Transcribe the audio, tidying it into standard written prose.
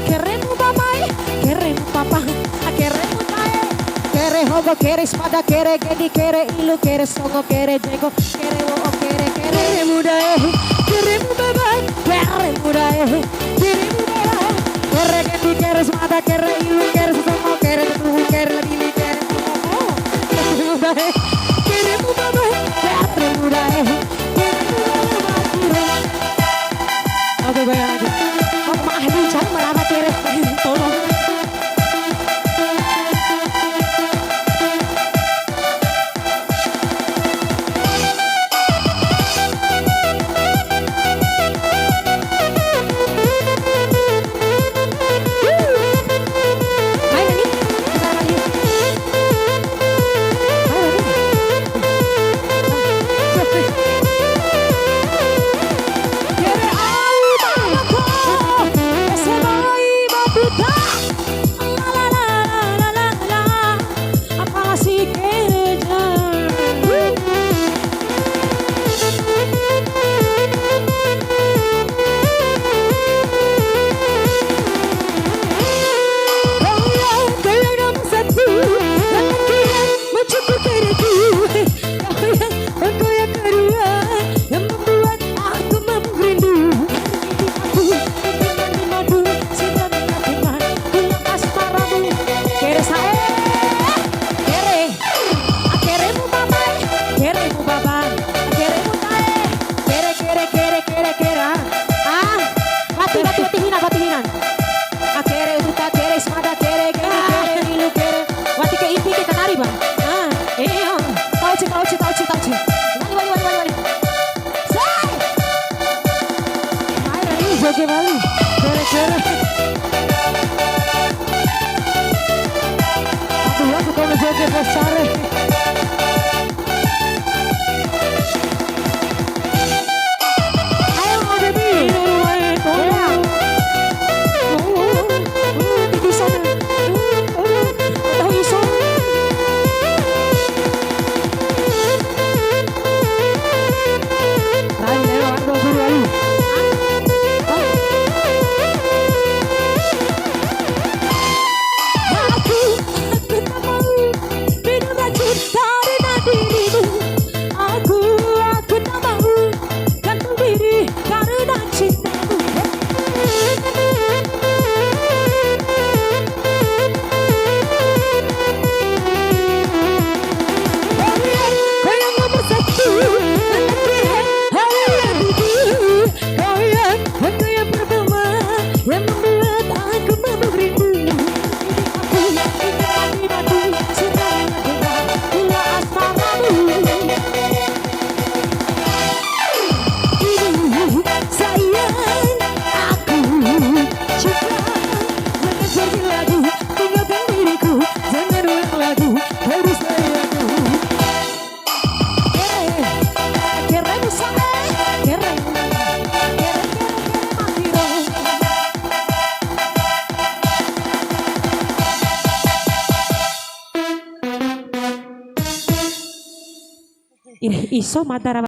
keremu mamai, keremu papa, keremu tae, kere hogo, kere spada, kere gedi, kere ilu, kere songo, kere jego, kere wo, kere mudae, keremu mamai, keremu dae, keremu mamai, kere gedi, kere spada, kere ilu, kere songo, kere tuhu, kere lili, kere songo, kere mudae, keremu mamai, keremu dae, keremu mamai. Oke, bayang aja. Oh, Mahdi cari merata kere, tolong. Joget Bali, kere-kere. Aku kalau joget besar. Ayo mau baby, di sana. Tahu iso. Iso mata